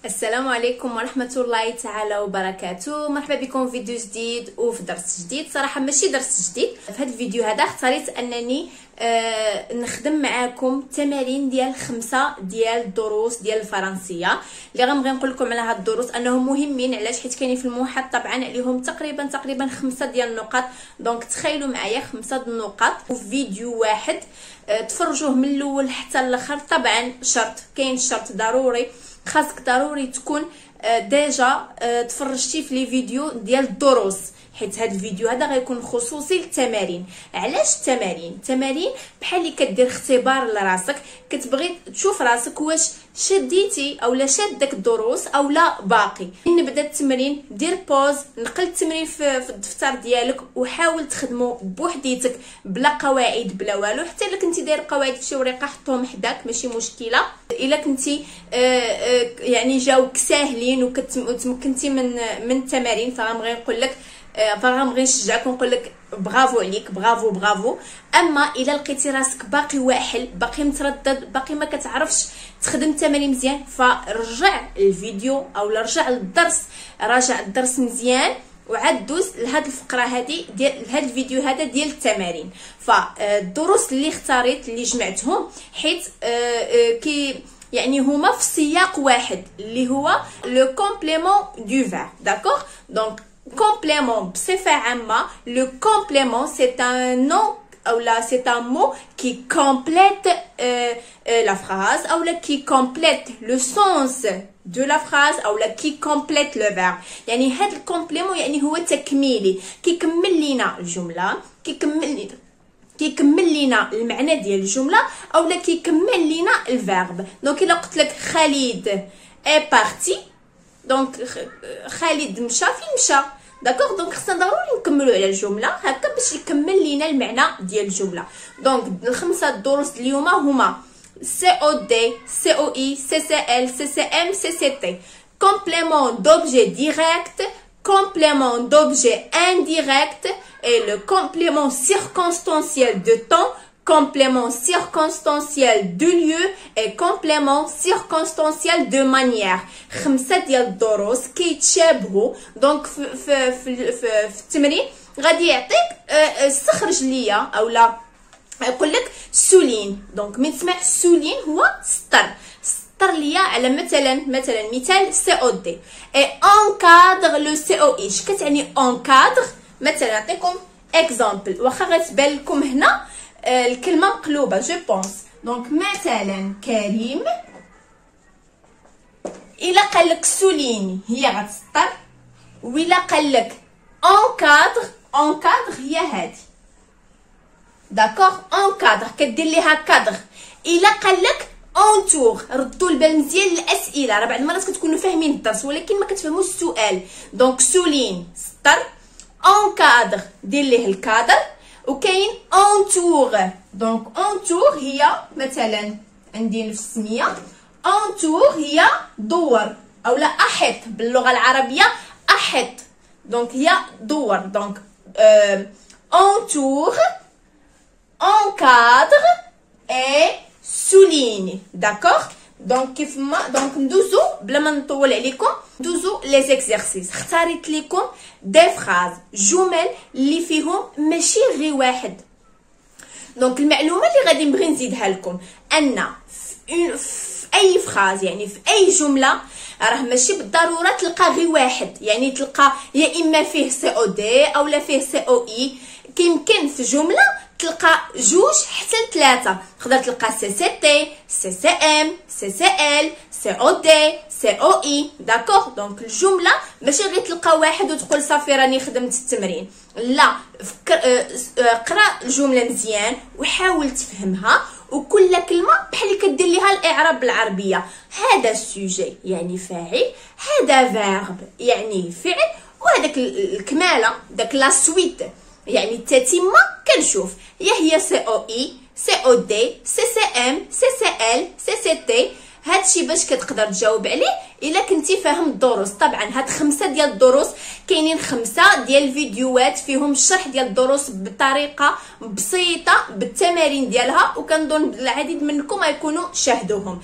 السلام عليكم ورحمة الله تعالى وبركاته. مرحبا بكم في فيديو جديد وفي درس جديد. صراحة ماشي درس جديد، في هذا الفيديو هذا اختاريت انني نخدم معاكم تمارين ديال 5 ديال الدروس ديال الفرنسية اللي غنبغي نقول لكم على هاد الدروس انهم مهمين. علاش؟ حيت كاينين في المحاط طبعا عليهم تقريبا 5 ديال النقاط. دونك تخيلوا معايا 5 النقاط في فيديو واحد، تفرجوه من الاول حتى الاخر. طبعا كاين شرط ضروري، خاصك ضروري تكون ديجا تفرجتي في لي فيديو ديال الدروس، حيت هذا الفيديو هذا غيكون خصوصي للتمارين. علاش التمارين بحال اللي كدير اختبار لراسك، كتبغي تشوف راسك واش شديتي اولا شاد داك الدروس او لا باقي. نبدا التمرين، دير بوز، نقل التمرين في الدفتر ديالك وحاول تخدمو بوحديتك بلا قواعد بلا والو. حتى الا كنتي داير قواعد في شي ورقه حطهم حداك ماشي مشكله. الا كنتي يعني جاوك ساهلين وتمكنتي من التمارين فغنبغي نقول لك فغنبغي نشجعك ونقول لك برافو عليك، برافو. اما الا لقيتي راسك باقي واحل، باقي متردد، باقي ما كتعرفش تخدم التمارين مزيان، فرجع الفيديو او رجع للدرس، راجع الدرس مزيان وعاد دوز لهاد الفقره هذه ديال هاد الفيديو هذا ديال التمارين. فالدروس اللي اختاريت اللي جمعتهم حيت يعني هما في سياق واحد اللي هو لو كومبليمون دو فيرب. داكوغ؟ دونك complément بصفة عامة. le complément c'est un nom ou là c'est un mot qui complète la phrase ou là qui complète le sens de la phrase ou là qui complète le verbe. يعني هذا الكومبليمون يعني هو تكميلي، كيكمل لنا الجملة، كيكمل لنا المعنى ديال الجملة او لا كيكمل لنا الفيرب. دونك الا قلت لك خالد est parti، دونك خالد مشى فين مشى. داكوغ؟ دونك خصنا ضروري نكملوا على الجمله هكا باش يكمل لينا المعنى ديال الجمله. دونك الخمسه الدروس اليوم هما COD COI CCL CCM CCT. complément d'objet direct, complément d'objet indirect et le complément circonstanciel de temps, complément circonstanciel de lieu et complément circonstanciel de manière. 5 ديال الدروس كيتشابهوا. دونك في التمرين غادي يعطيك استخرج ليا اولا يقول لك سولين. دونك من تسمع سولين هو سطر ليا على مثلا مثال COD et encadre le COI. اش كتعني encadre؟ مثلا نعطيكم اكزامبل، واخا غتبان لكم هنا الكلمه مقلوبه جو بونس. دونك مثلا كريم الا قال لك سوليني هي غتسطر، وإلا قال لك اونكادر هي هادي. داكوغ؟ اونكادر كدير ليها كادر. الا قال لك اونتور، ردوا البال مزيان للاسئله، راه بعض المرات كتكونوا فاهمين الدرس ولكن ما كتفهموش السؤال. دونك سولين سطر، اونكادر دير ليه الكادر، وكاين اونتور. دونك اونتور هي مثلا عندي نفس السميه، اونتور هي دور اولا احط باللغه العربيه احط. دونك هي دور. دونك entoure, encadre et souligne. D'accord? دونك كيف ما دونك ندوزو بلا ما نطول عليكم، ندوزو لي زيكزارسيس. اختاريت لكم دي فراز، جمل اللي فيهم ماشي غير واحد. دونك المعلومه اللي غادي نبغي نزيدها لكم ان في اي فراز يعني في اي جمله راه ماشي بالضروره تلقى غير واحد، يعني تلقى يا اما فيه COD او لا فيه COI. كيمكن في جمله تلقى 2 حتى 3. تقدر تلقى CCT CCM CCL COD COI. داكوغ؟ دونك الجمله ماشي غير تلقى واحد وتقول صافي راني خدمت التمرين، لا. قرا الجمله مزيان وحاول تفهمها، وكل كلمه بحال اللي كدير ليها الاعراب بالعربيه. هذا السوجي يعني فاعل، هذا فيرب يعني فعل، وهذاك الكماله داك لا سويت يعني التتمه كنشوف يا هي COI COD CCM CCL CCT. هادشي باش كتقدر تجاوب عليه الا كنتي فاهم الدروس. طبعا هاد 5 ديال الدروس كاينين 5 ديال الفيديوهات فيهم الشرح ديال الدروس بطريقه بسيطه بالتمارين ديالها، وكنظن العديد منكم غيكونوا شاهدوهم.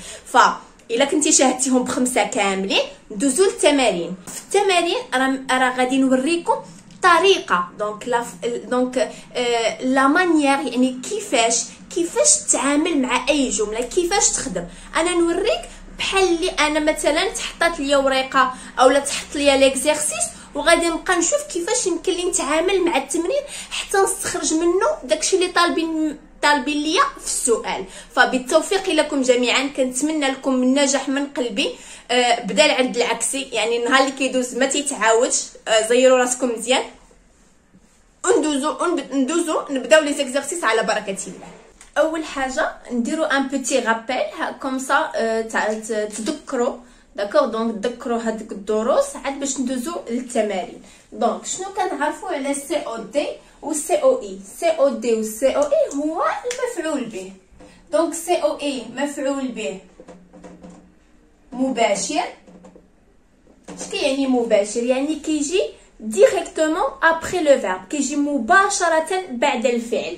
الا كنتي شاهدتيهم ب5 كاملين ندوزو للتمارين. في التمارين راه غادي نوريكم طريقه دونك لا مانيير، يعني كيفاش تتعامل مع اي جمله، كيفاش تخدم. انا نوريك بحال اللي انا مثلا تحطات ليا ورقه اولا تحط ليا ليكزيرسيس، وغادي نبقى نشوف كيفاش يمكن لي نتعامل مع التمرين حتى نستخرج منه داكشي اللي طالبين ليا في السؤال. فبالتوفيق لكم جميعا، كنتمنى لكم النجاح من قلبي. بدا العد العكسي، يعني النهار اللي كيدوز ما تيتعاودش. زيروا راسكم مزيان وندوزو نبداو لي زيكزارسيس على بركه الله. اول حاجه نديرو ان بوتي رابيل كوم سا تذكروا داكوغ. دونك تذكروا هذيك الدروس عاد باش ندوزو للتمارين. دونك شنو كنعرفوا على سي او دي و سي او اي؟ سي او دي و سي او اي هو المفعول به. دونك سي او اي مفعول به مباشر. اش كيعني مباشر؟ يعني كيجي ديريكتومون ابري لو فيرب، كيجي مباشره بعد الفعل.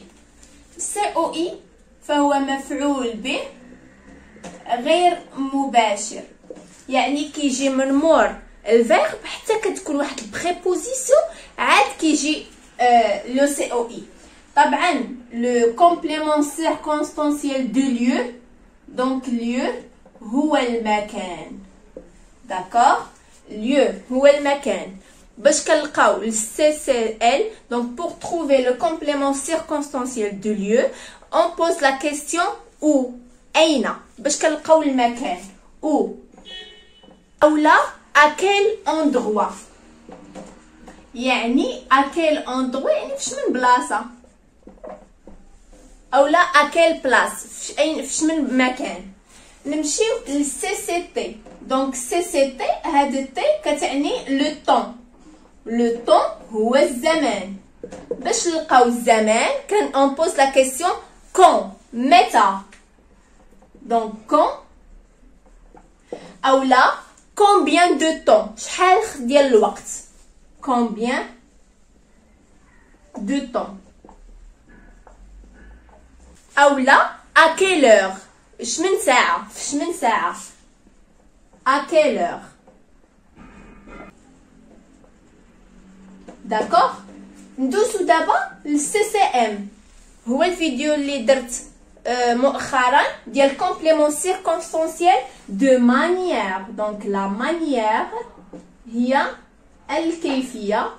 سي او اي فهو مفعول به غير مباشر، يعني كيجي من مور الفيرب حتى كتكون واحد البريبوزيسيون عاد كيجي لو سي او اي. طبعا لو كومبليمون سيركونستانسيال دو ليو، دونك ليو هو المكان. داكوغ، ليو هو المكان. باش كنلقاو السي سي ال، دونك بور تروفي لو كومبليمون سيركونستانسيال دو ليو اون بوز لا كيستيون او، اين. باش كنلقاو المكان او اولا اكيل اندروا، يعني اكيل اندروا يعني فاش من بلاصه، اولا اكيل بلاص فاش من مكان. نمشيو للسي سي تي. دونك سي سي تي هاد التي كتعني لو طون. لو طون هو الزمان. باش نلقاو الزمان كان اون بوز لا كيسيون كون، متى. دونك كون اولا combien de temps، شحال ديال الوقت. combien de temps. اولا à quelle heure، اش من ساعه، فاش من ساعه. à quelle heure. داكوغ. ندوزو دابا للسي سي ام، هو الفيديو اللي درت مؤخرا ديال كومبليمون سيركونستانسيال دو مانيير. دونك لا مانيير هي الكيفيه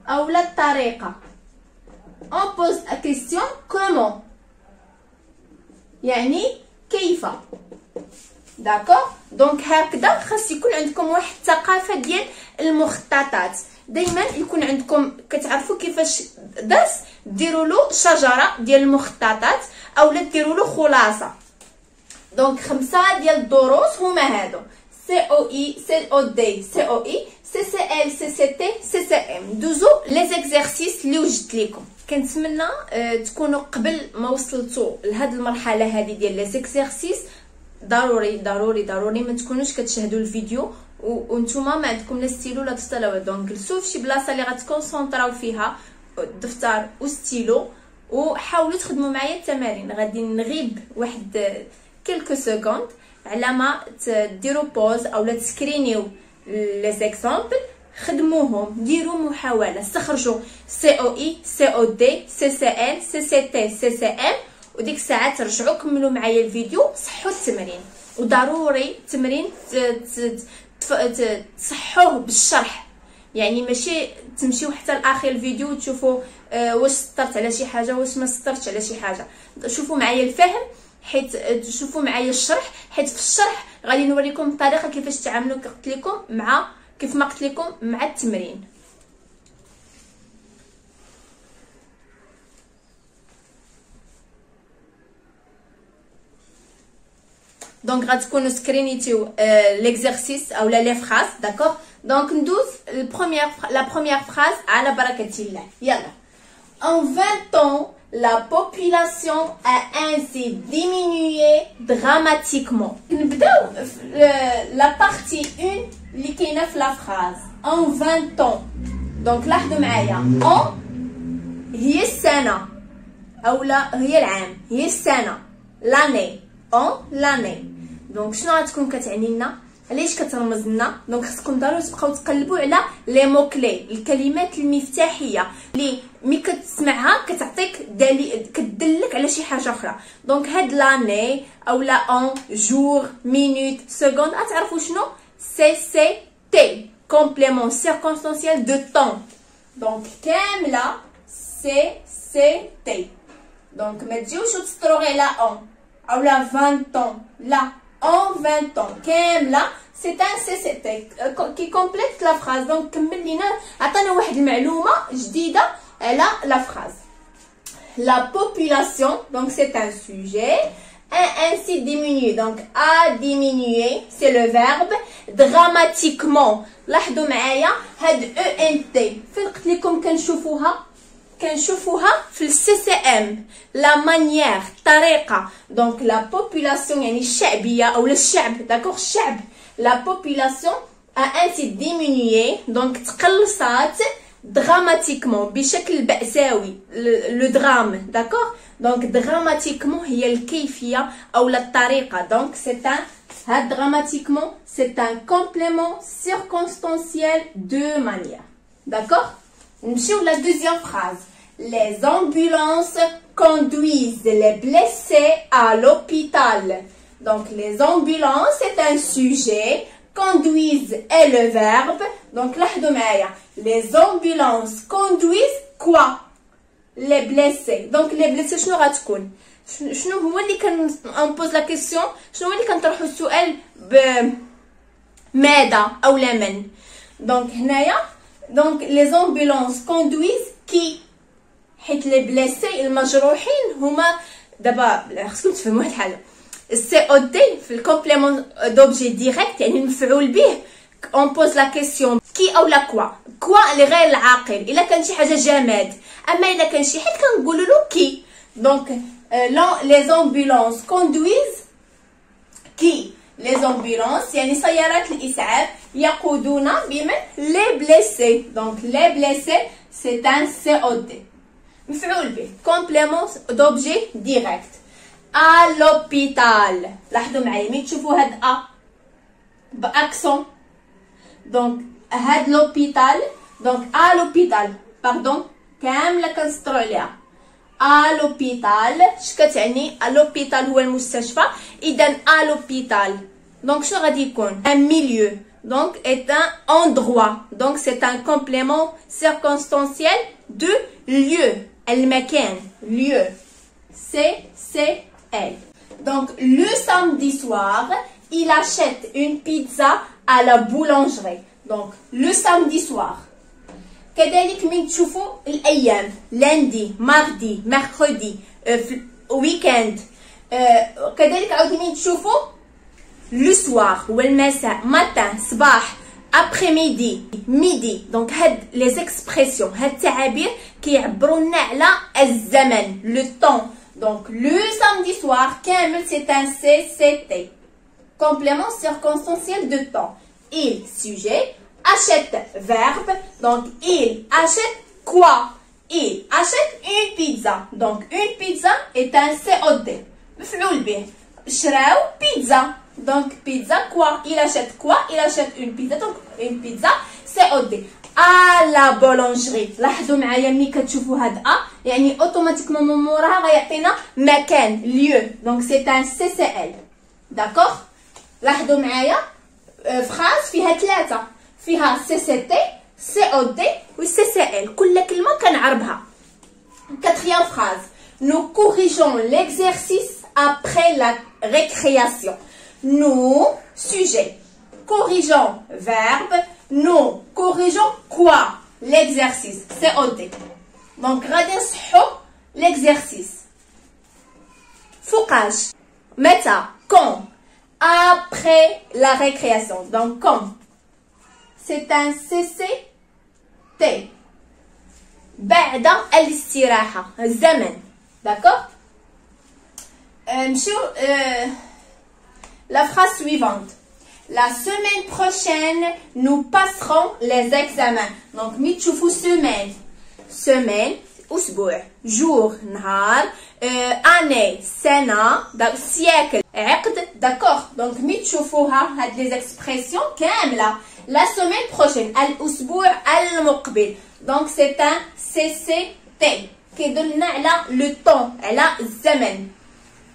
اولا الطريقه. اون بوز ا كيسيون كومون، يعني كيف. داكوغ. دونك هكذا خاص يكون عندكم واحد الثقافه ديال المخططات. دائما يكون عندكم كتعرفوا كيفاش درس ديروا له شجره ديال المخططات اولا ديروا له خلاصه. دونك 5 ديال الدروس هما هادو: سي او اي، سي او دي، سي او اي، سي سي ال، سي سي تي، سي سي ام. دوزو لي زيكزارسيس اللي وجدت لكم. كنتمنى تكونوا قبل ما وصلتوا لهاد المرحله هذه ديال لي زيكزارسيس ضروري ضروري ضروري ما تكونوش كتشاهدوا الفيديو وانتوما ما عندكم لا ستيلو لا دفتر لا والو. دونك جلسوا في شي بلاصه اللي غتكونسونطراو فيها الدفتر وستيلو، وحاولوا تخدموا معايا التمارين. غادي نغيب واحد كلكو سكوند على ما ديروا بوز اولا تسكرينيو لي زيكزامبل، خدموهم، ديروا محاوله، استخرجوا سي او اي، سي او دي، سي سي ال، سي سي تي، سي سي ام، وديك الساعه ترجعوا كملوا معايا الفيديو، صحوا التمرين. وضروري التمرين تصحوه بالشرح، يعني ماشي تمشيو حتى لاخر الفيديو وتشوفوا واش سطرت على شي حاجه واش ما سطرتش على شي حاجه. شوفوا معايا الفهم، حيت تشوفوا معايا الشرح، حيت في الشرح غادي نوريكم الطريقه كيفاش تعاملوا كيف ما قلت لكم مع التمرين. دونك غتكونوا سكرينيتيو ليكزارسيس اولا لي فراز. داكوغ. دونك ندوز لا بروميير فراز على بركه الله. يلا. En 20 ans, la population a ainsi diminué dramatiquement. نبداو la partie 1 اللي كاينه في لا فراز. En 20 ans. دونك لاحظوا معايا. En هي السنه اولا هي العام، هي السنه. l'année. En l'année. دونك شنو غتكون كتعني لنا، علاش كترمز لنا. دونك خصكم ضروري تبقاو تقلبوا على لي مو كلي، الكلمات المفتاحيه اللي ملي كتسمعها كتعطيك دليل، كتدلك على شي حاجه اخرى. دونك هاد لاني او لا ان جور مينوت سكوند غتعرفوا شنو سي تي كومبليمون سيركونستانسيال دو طون. دونك كامله سي تي. دونك ما تجيوش وتسطروا غير لا ان او لا 20 طون، لا en 20 ans كامله c'est un CCT qui complète la phrase. donc كمل لينا عطانا واحد المعلومه جديده على la phrase. la population donc c'est un sujet, a ainsi diminué. donc a diminué c'est le verbe. dramatiquement لاحظوا معايا هاد ENT فين قلت لكم كنشوفوها في السي سي ام لا مانيير الطريقه. دونك لا بوبولاسيون يعني الشعبيه او الشعب، داكوغ الشعب. لا بوبولاسيون ا انسي ديمينيي دونك تقلصات دراماتيكمون بشكل بأساوي، لو درام داكوغ. دونك دراماتيكمون هي الكيفيه او الطريقه. دونك سي ان هاد دراماتيكمون سي ان كومبليمون سيركونستانسيال دو مانيير. داكوغ نمشيو لا دوزيام فراز. Les ambulances conduisent les blessés à l'hôpital. Donc les ambulances c'est un sujet, conduisent est le verbe. Donc لاحظوا معايا les ambulances conduisent quoi les blessés. donc les blessés شنو غتكون، شنو هو اللي كنبوز لا كيسيون، شنو هو اللي كنطرحوا السؤال بماذا او لا من. دونك هنايا دونك les ambulances conduisent qui، حيت لي بليسي المجروحين هما دابا خصكم تفهموا واحد الحاجه. السي او دي في الكومبليمون دوبجي ديريكت يعني المفعول به اون بوز لا كيسيون كي او لا كوا اللي غير العاقل الا كان شي حاجه جماد. اما الا كان شي حد كنقولوا له كي. دونك لي زامبولانس كوندويز كي. لي زامبولانس يعني سيارات الاسعاف يقودون بمن لي بليسي. دونك لي بليسي سي ان سي او دي مفعول به كومبليمون دوبجي ديريكت. ا لوبيتال لاحظوا معايا ملي تشوفوا هاد ا باكسون دونك هاد لوبيتال. دونك ا لوبيتال باردون كامله كنسطروا عليها. ا لوبيتال اش كتعني؟ ا لوبيتال هو المستشفى. اذا ا لوبيتال دونك شنو غادي يكون؟ ان ميليو donc est un endroit. donc c'est un complément circonstanciel de lieu. المكان lieu CCL. donc le samedi soir il achète une pizza à la boulangerie. donc le samedi soir. كذلك من تشوفوا الايام lundi mardi mercredi weekend. كذلك عاود من تشوفوا لو سوار هو المساء ماتان صباح ابري ميدي. دونك هاد لي زيكسبرسيون هاد التعابير كيعبروا لنا على الزمن لو طون. دونك لو سامدي سوار كامل سي ان سي سي تي كومبليمون سيركونستانسيال دو طون. il sujet achète verbe. donc il achète quoi? il achète une pizza. donc une pizza est un COD مفعول به. شراو بيتزا. donc pizza quoi? il achète quoi? il achète une pizza. donc une pizza COD. à la boulangerie لاحظوا معايا ملي كتشوفوا هاد يعني اوتوماتيكمون من موراها غيعطينا مكان lieu. donc c'est un CCL. d'accord لاحظوا معايا فراس فيها ثلاثه، فيها CCT COD و CCL كل كلمه كنعربها. quatrième phrase. nous corrigeons l'exercice après la récréation. nous sujet corrigeons verbe. nous corrigeons quoi? l'exercice COD. donc غادي نصحوا l'exercice. فوقاش متى quand après la récréation. donc quand c'est un CCT بعد الاستراحه الزمن. d'accord نمشيو la phrase suivante. la semaine prochaine nous passerons les examens. donc ملي تشوفوا semaine أسبوع jour نهار اني سنه سيكل عقد داكوغ. دونك مي تشوفوها هاد لي زيكسبرسيون كامله لا سومين بروشين الاسبوع المقبل. دونك سي ان سي سي تي كيدلنا على لو طون على الزمن.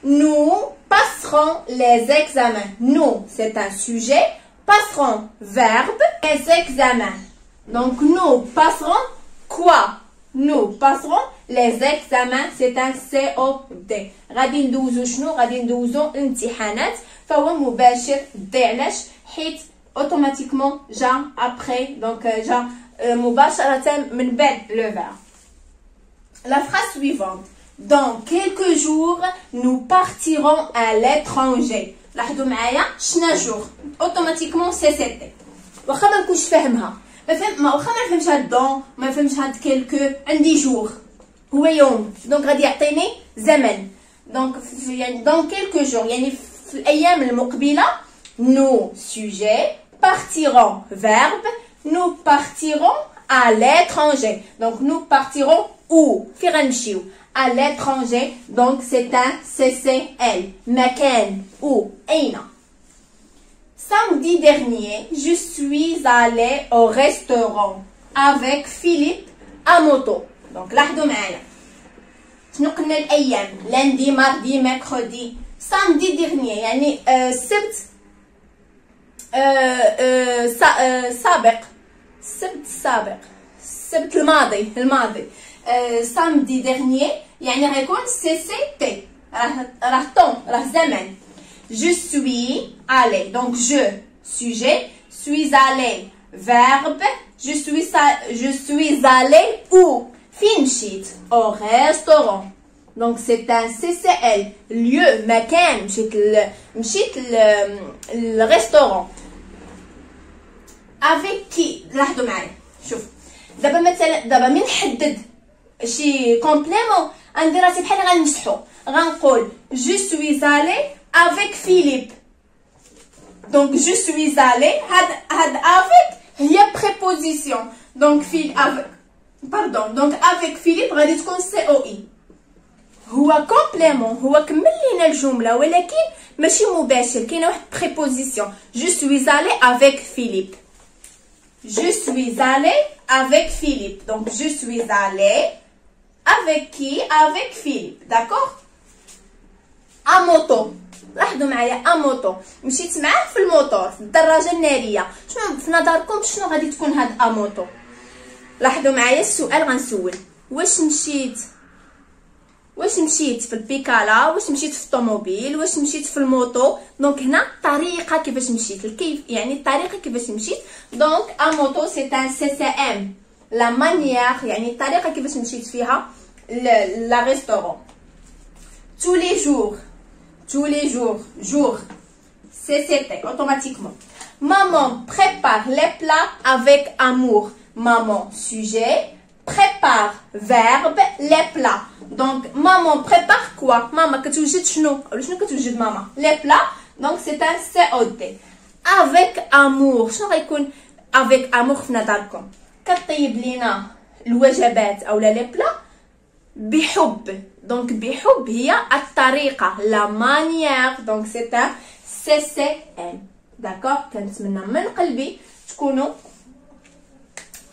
nous passerons les examens. nous c'est un sujet, passeront verbe, les examens. donc nous passerons quoi? nous passerons les examens. c'est un COD. غادي ندوزو شنو؟ غادي ندوزو الامتحانات. فهو مباشر دي علاش؟ حيت اوتوماتيكمون جا ابري. دونك جا مباشرة من بعد لو فيرب. La phrase suivante. Dans quelques jours, nous partirons à l'étranger. لاحظوا معايا شنا جور اوتوماتيكمون سي سي تي. واخا ما نكونش فاهمها واخا ما نفهمش هاد دون ما نفهمش هاد كيلكو عندي جور هو يوم. دونك غادي يعطيني زمن. دونك يعني دون كيلكو جور يعني في الايام المقبله. nous sujet partirons verbe. nous partirons à l'étranger. donc nous partirons où? في غنمشيو à l'étranger. donc c'est un CCL. مكان où? أين. samedi dernier je suis allée au restaurant avec Philippe à moto. donc لاحظوا معايا شنو قلنا الايام؟ lundi mardi mercredi. samedi dernier يعني السبت سابق. السبت الماضي. samedi dernier يعني غيكون سي سي تي. راه طون راه زمن. je suis allée. donc je sujet suis allée verbe. je suis allée où? فين مشيت؟ au restaurant. donc c'est un CCL lieu مكان. مشيت الريستورون. avec qui؟ لاحظوا معايا شوف دابا مثلا دابا من نحدد شي كومبليمون غندير راسي بحال غنمسحو غنقول je suis allée avec Philippe. donc je suis allée هاد avec هي préposition. donc donc avec Philippe غادي تكون COI. هو كومبليمون هو كمل لينا الجمله ولكن ماشي مباشر كاينه واحد préposition. je suis allée avec Philippe. je suis allée avec Philippe. donc je suis allée avec qui? avec Philippe. d'accord. à moto. لاحظوا معايا à moto مشيت معاه في الموتور في الدراجه الناريه. شنو في نظركم شنو غادي تكون هاد à moto؟ لاحظوا معايا السؤال غنسول واش مشيت في البيكالا؟ واش مشيت في الطوموبيل؟ واش مشيت في الموطو؟ دونك هنا الطريقه كيفاش مشيت الكيف يعني الطريقه كيفاش مشيت. دونك ا موطو سي ان سي سي ام لا مانيير يعني الطريقه كيفاش مشيت فيها لا ريستورون. tous les jours jour c'était automatiquement. maman prépare les plats avec amour. maman sujet prépare verbe les plats. donc maman prépare quoi? maman كتوجد شنو ولا شنو كتوجد ماما؟ les plats. donc c'est un COD. avec amour شنو غيكون avec amour في نظركم؟ كطيب لينا الوجبات اولا لي بلا بحب. donc بحب هي الطريقه لا مانيير. donc c'est un CCM. d'accord. كنتمنى من قلبي تكونوا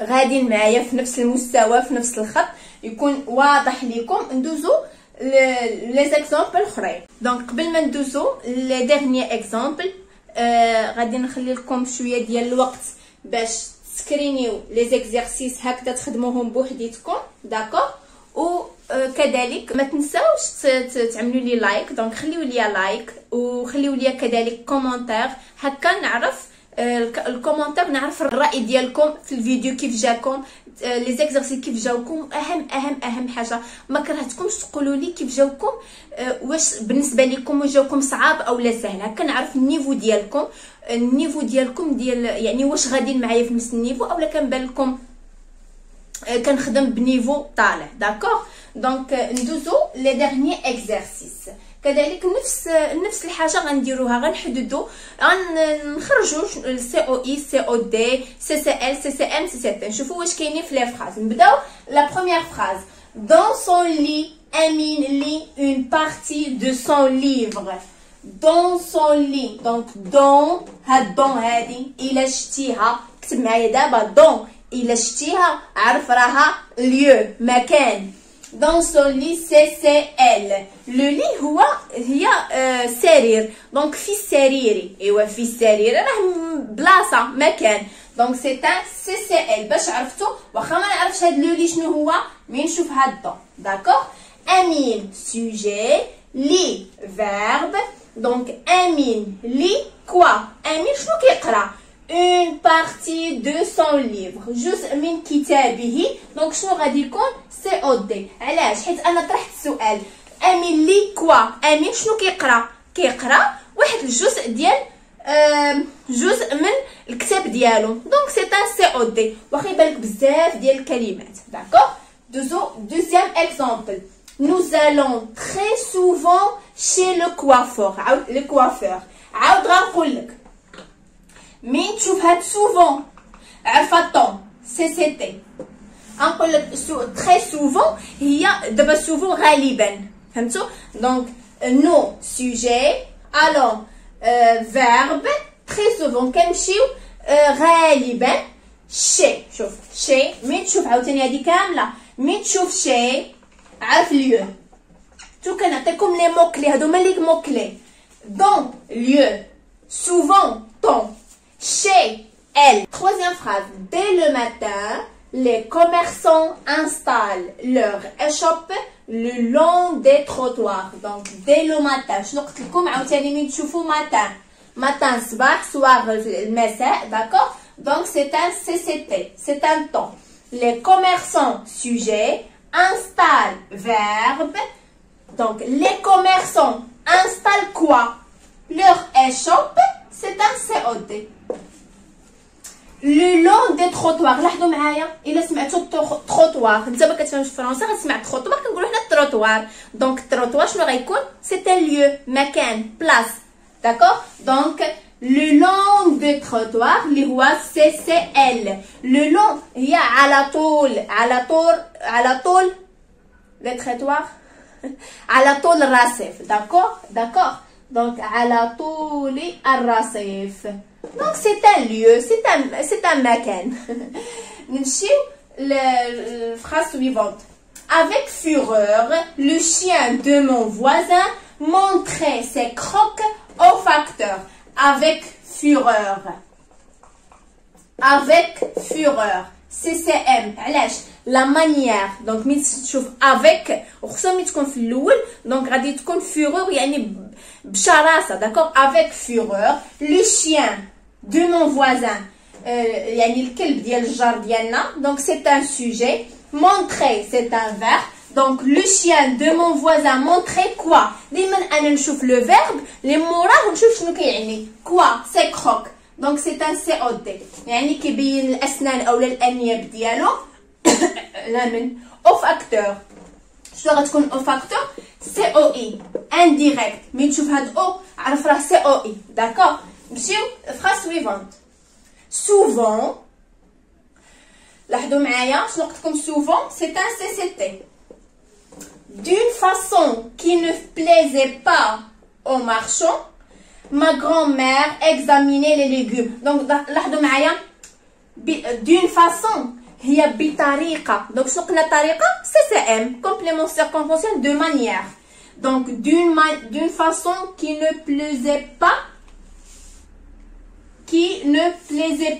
غاديين معايا في نفس المستوى في نفس الخط يكون واضح لكم. ندوزو لي زيكزامبل اخرين. دونك قبل ما ندوزو لي ديرني اكزامبل غادي نخلي لكم شويه ديال الوقت باش تسكرينيو لي زيكزارسيس هكذا تخدموهم بوحديتكم. داكوغ. وكذلك ما تنساوش تعملوا لي لايك. دونك خليو لي لايك وخليو لي كذلك كومونتير هكا نعرف الكومونتير نعرف الراي ديالكم في الفيديو كيف جاكم لي زيكزارسيس كيف جاوكم. اهم حاجه ما كرهتكمش تقولوا لي كيف جاوكم واش بالنسبه لكم واش جاوكم صعاب او لا سهل هكا نعرف النيفو ديالكم ديال يعني واش غاديين معايا في نفس النيفو اولا كنبان لكم كنخدم بنيفو طالع. داكوغ. دونك ندوزو لي ديرني اكزرسيس. كذلك نفس الحاجه غنديروها، غنحددوا غنخرجوا السي او اي، سي او دي، سي سي ال، سي سي ام، سي سي تي. نشوفوا واش كاينين في لي فراز. نبداو لا بروميير فراز. Dans son lit, Amine lit une partie de son livre. Dans son lit. Donc dans هاد دون هادي إلا شتيها كتب معايا دابا دون، إلا شتيها عرف راها lieu مكان. Dans son lit CCL. Le lit هي سرير، دونك في سريري. ايوا في السرير راه بلاصه مكان، دونك سي ان CCL. باش عرفتو واخا ما نعرفش هاد لو لي شنو هو مي نشوف هاد دون. داكوغ. Amine sujet، lit verbe. دونك Amine lit quoi؟ Amine شنو كيقرا؟ une partie de son livre، جزء من كتابه. دونك شنو غادي يكون؟ سي او دي. علاش؟ حيت انا طرحت السؤال امين لي كوا، امين شنو كيقرا؟ كيقرا واحد الجزء ديال جزء من الكتاب ديالو، دونك سي ان سي او دي. واخا يبان لك بزاف ديال الكلمات. داكوغ. دوزيام اكزامبل. nous allons très souvent chez le coiffeur. عاود لو كوافور. عاود غنقول لك مين تشوف هاد سوفون عرفه طون سي سي تي. غنقول لك تري سوفون هي دابا سوفون غالبا، فهمتوا؟ دونك نو سوجي الون فيرب تري سوفون كنمشيو غالبا شي. شوف شي مين تشوف عاوتاني هادي كامله، مين تشوف شي عارف ليو. تو كنعطيكم لي مو كلي، هادو هما لي مو كلي. دونك ليو سوفون طون chez elle. Troisième phrase. Dès le matin, les commerçants installent leur échoppe le long des trottoirs. Donc, dès le matin. شنو قلت لكم عاوتاني مين تشوفوا matin. Matin صباح، soir المساء. D'accord? Donc, c'est un CCT. C'est un temps. Les commerçants sujet, installent verbe. Donc, les commerçants installent quoi? Leur échoppe. C'est un COD. Le long des trottoirs. لاحظوا معايا الا سمعتوا تروطوار، انت ما كتفهمش الفرنسي غتسمع تروطوار كنقولوا حنا تروطوار. دونك التروطوار شنو غيكون؟ سي ان ليو مكان بلاص. داكوغ. دونك لو لون دو تروطوار اللي هو سي سي ال. لو لون هي على طول، على طول لي تروطوار على طول الرصيف. داكوغ. داكوغ. Donc على طول الرصيف. Donc c'est un lieu, c'est un مكان. نمشيو للفراس suivante. Avec fureur, le chien de mon voisin montrait ses crocs au facteur. Avec fureur. Avec fureur. CCM. علاش؟ لا مانيير. دونك ملي تشوف افيك وخصوصا ملي تكون في الاول دونك غادي تكون فيغور يعني بشراسه. داكوغ. افيك فيغور لو شيان دو مون فوازان يعني الكلب ديال الجار ديالنا. دونك سي ان سوجي. مونطري سي ان فيرب. دونك لو شيان دو مون فوازان مونطري كوا. ديما انا نشوف لو فيرب اللي موراه ونشوف شنو كيعني. كوا سي كروك. دونك سي ان سي او دي يعني كيبين الاسنان اولا الانياب ديالو. لامن او فاكتور. شنو غتكون او فاكتور؟ سي او اي انديريكت. ملي تشوف هاد او عرف راه سي او اي. داكوغ. نمشيو فراس سويفونت. سوفون. لاحظوا معايا شنو قلت لكم سوفون سي ان سي سي تي. d'une façon qui ne plaisait pas aux marchands, ma grand-mère examinait les légumes. Donc لاحظوا معايا d'une façon هي بطريقه. دونك شنو قلنا طريقه؟ سي سي ام complément circonstanciel de manière. Donc d'une façon qui ne plaisait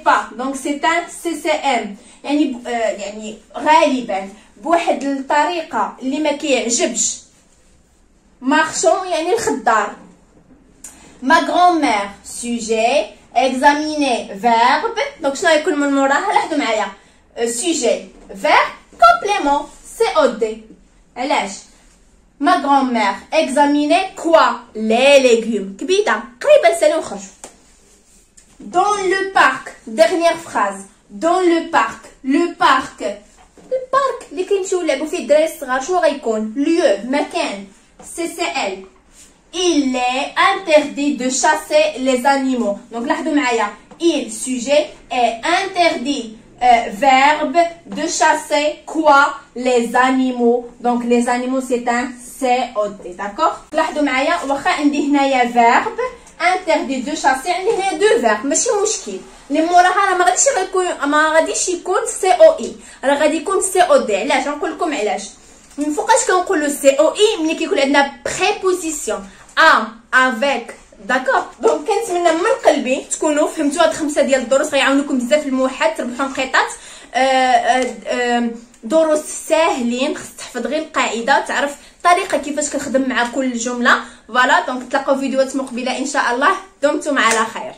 pas. Donc c'est un CCM يعني غالبا بواحد الطريقه اللي ما كيعجبش. marchand يعني الخضار. ma grand-mère sujet examiner verbe. دونك شنو يكون من موراها؟ لاحظوا معايا sujet verbe complément COD. علاش؟ ma grand-mère examinait quoi? les légumes. كبيده قريبه نسالو نخرجوا. dans le parc. dernière phrase. dans le parc. le parc اللي كيمشيو يلعبوا فيه الدراري الصغار شنو غيكون؟ lieu مكان. CCL. il est interdit de chasser les animaux. Donc لاحظوا معايا il sujet est interdit verbe de chasser quoi? Les animaux. Donc les animaux c'est un COD. D'accord. لاحظوا معايا واخا عندي هنايا verbe interdit de chasser عندي هنايا دو verbe ماشي مشكل. اللي موراها راه ما غاديش يكون COI راه غادي يكون COD. علاش؟ غنقول لكم علاش. من فوقاش كنقولوا COI ملي كيكون عندنا préposition a avec. داكوغ. دونك كنتمنى من قلبي تكونوا فهمتوا هاد 5 ديال الدروس غيعاونوكم بزاف في الموحد تربحوا نقيطات. دروس ساهلين خص تحفظ غير القاعده تعرف الطريقه كيفاش كنخدم مع كل جمله. فوالا دونك نتلاقاو فيديوهات مقبله ان شاء الله. دمتم على خير.